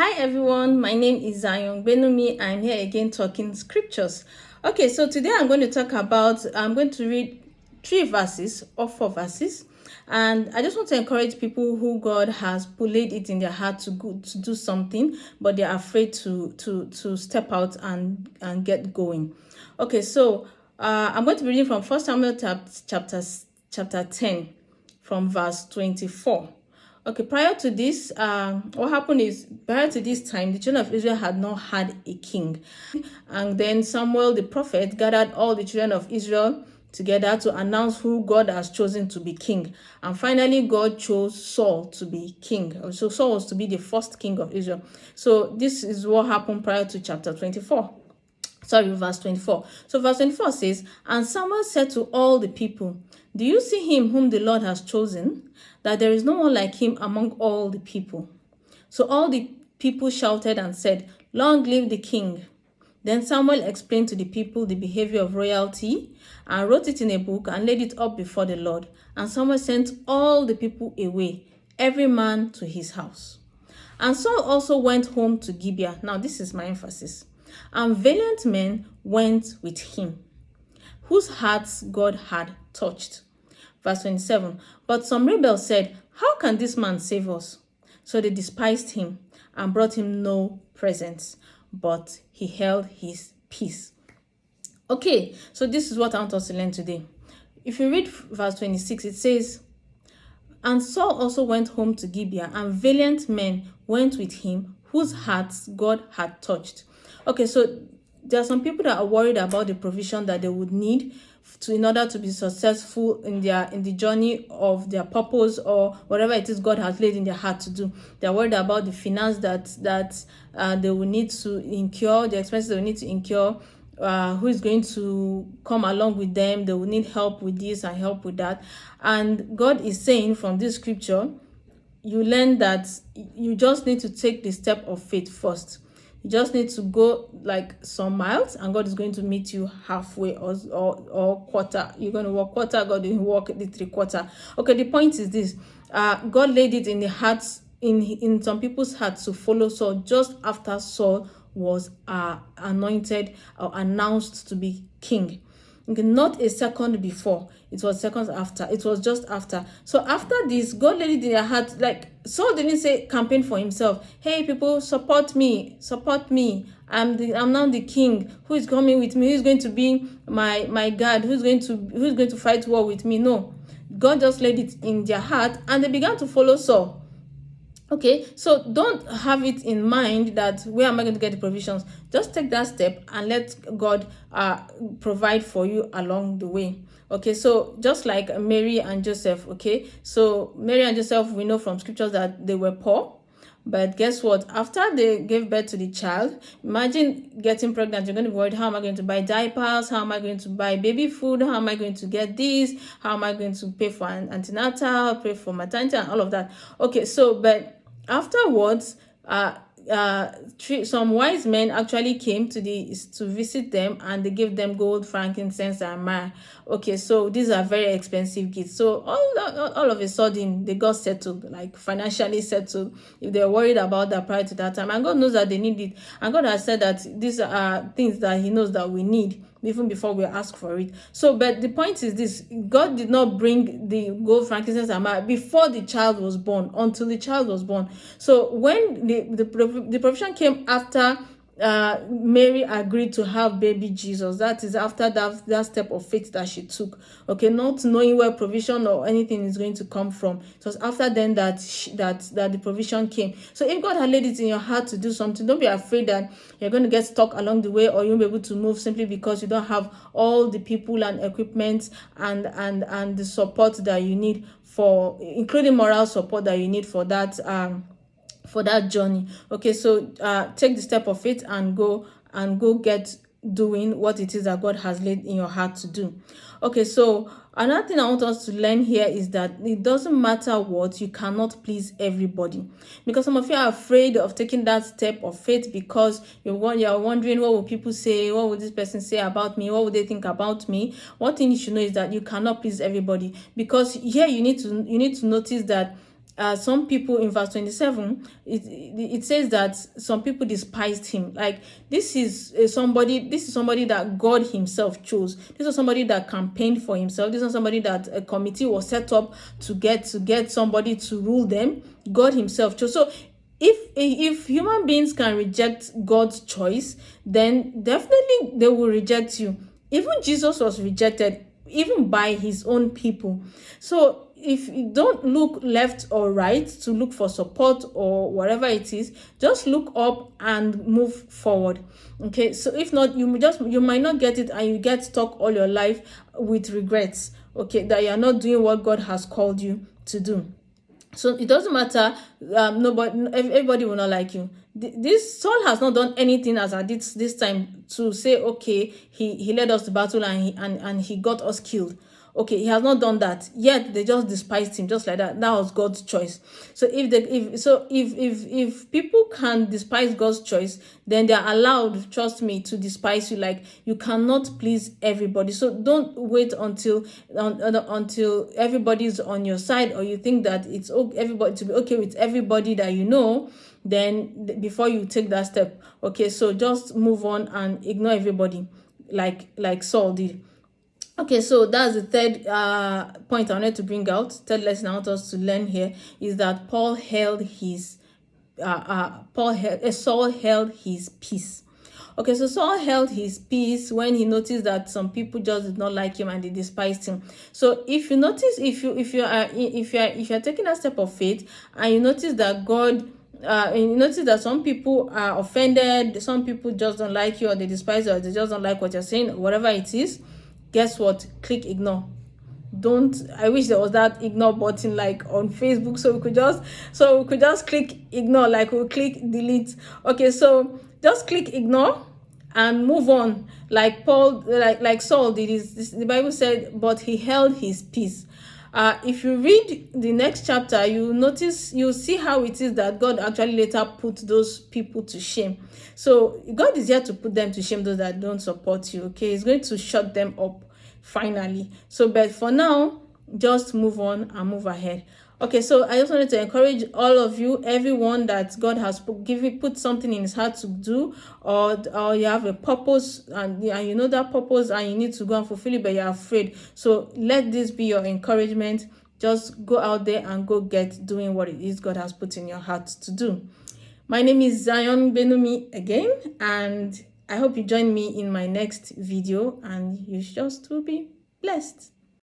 Hi everyone, my name is Zion Benumi. I'm here again talking scriptures. Okay, so today I'm going to read 3 verses or 4 verses, and I just want to encourage people who God has laid it in their heart to do something, but they're afraid to step out and get going. Okay, so I'm going to be reading from 1 Samuel chapter 10 from verse 24. Okay, prior to this, what happened is, prior to this time, the children of Israel had not had a king. And then Samuel the prophet gathered all the children of Israel together to announce who God has chosen to be king. And finally, God chose Saul to be king. So Saul was to be the first king of Israel. So this is what happened prior to chapter 24. Verse 24. So verse 24 says, "And Samuel said to all the people, do you see him whom the Lord has chosen? That there is no one like him among all the people." So all the people shouted and said, "Long live the king." Then Samuel explained to the people the behavior of royalty and wrote it in a book and laid it up before the Lord. And Samuel sent all the people away, every man to his house. And Saul also went home to Gibeah. Now this is my emphasis. And valiant men went with him, whose hearts God had touched. Verse 27, "But some rebels said, 'How can this man save us?' So they despised him and brought him no presents, but he held his peace." Okay, so this is what I want us to learn today. If you read verse 26, it says, "And Saul also went home to Gibeah, and valiant men went with him, whose hearts God had touched." Okay, so there are some people that are worried about the provision that they would need in order to be successful in the journey of their purpose or whatever it is God has laid in their heart to do. They're worried about the finance that they will need to incur, the expenses they will need to incur. Who is going to come along with them? They will need help with this and help with that. And God is saying from this scripture, you learn that you just need to take the step of faith first. You just need to go like some miles, and God is going to meet you halfway or quarter. You're going to walk quarter, God will walk the 3/4. Okay, the point is this. God laid it in the hearts, in some people's hearts, to follow Saul just after Saul was anointed or announced to be king. Okay, not a second before, it was seconds after, it was just after. So after this, God laid it in their heart. Like Saul didn't say campaign for himself. "Hey people, support me, I'm now the king. Who is coming with me? Who is going to be my guard? Who's going to fight war with me?" No, God just laid it in their heart, and they began to follow Saul. Okay, so don't have it in mind that where am I going to get the provisions. Just take that step and let God provide for you along the way. Okay, so just like Mary and Joseph. Okay, so Mary and Joseph, we know from scriptures that they were poor. But guess what? After they gave birth to the child, imagine getting pregnant. You're going to be worried, how am I going to buy diapers? How am I going to buy baby food? How am I going to get this? How am I going to pay for an antenatal, pay for maternity, and all of that? Okay, so but afterwards, some wise men actually came to visit them, and they gave them gold, frankincense, and myrrh. Okay, so these are very expensive gifts. So all of a sudden they got settled, like financially settled, if they're worried about that prior to that time. And God knows that they need it, and God has said that these are things that He knows that we need even before we ask for it. So, but the point is this: God did not bring the gold, frankincense, and myrrh before the child was born, until the child was born. So when the provision came after Mary agreed to have baby Jesus, that is after that step of faith that she took. Okay, not knowing where provision or anything is going to come from. It was after then that the provision came. So if God had laid it in your heart to do something, don't be afraid that you're going to get stuck along the way, or you won't be able to move simply because you don't have all the people and equipment and the support that you need, for including moral support that you need for that journey. Okay, so take the step of faith and go get doing what it is that God has laid in your heart to do. Okay, so another thing I want us to learn here is that it doesn't matter what, you cannot please everybody. Because some of you are afraid of taking that step of faith because you're wondering, what will people say? What will this person say about me? What will they think about me? One thing you should know is that you cannot please everybody, because here you need to notice that some people in verse 27, it says that some people despised him. Like, this is somebody that God himself chose. This is somebody that campaigned for himself. This is somebody that a committee was set up to get somebody to rule them. God himself chose. So if human beings can reject God's choice, then definitely they will reject you. Even Jesus was rejected, even by his own people. So if you don't look left or right to look for support or whatever it is, just look up and move forward. Okay, so if not, you might not get it, and you get stuck all your life with regrets, okay, that you are not doing what God has called you to do. So it doesn't matter. Everybody will not like you. This Saul has not done anything as I did this time to say, okay, he led us to battle and he got us killed. Okay, he has not done that yet. They just despised him just like that. That was God's choice. So if people can despise God's choice, then they're allowed, trust me, to despise you. Like, you cannot please everybody. So don't wait until everybody's on your side, or you think that it's everybody to be okay with everybody that you know, then before you take that step. Okay, so just move on and ignore everybody, like Saul did. Okay, so that's the third point I wanted to bring out. Third lesson I want us to learn here is that Saul held his peace. Okay, so Saul held his peace when he noticed that some people just did not like him and they despised him. So if you notice, if you're taking a step of faith and you notice that God, you notice that some people are offended, some people just don't like you, or they despise you, or they just don't like what you're saying, whatever it is, guess what? Click ignore. I wish there was that ignore button like on Facebook, so we could just click ignore, like we'll click delete. Okay, so just click ignore and move on, like Saul did. The Bible said, but he held his peace. If you read the next chapter, you'll see how it is that God actually later put those people to shame. So God is here to put them to shame, those that don't support you. Okay, he's going to shut them up finally. So, but for now, just move on and move ahead. Okay, so I just wanted to encourage all of you, everyone that God has put something in his heart to do, or you have a purpose and you know that purpose and you need to go and fulfill it, but you're afraid. So let this be your encouragement. Just go out there and go get doing what it is God has put in your heart to do. My name is Zion Benumi again, and I hope you join me in my next video, and you just will be blessed.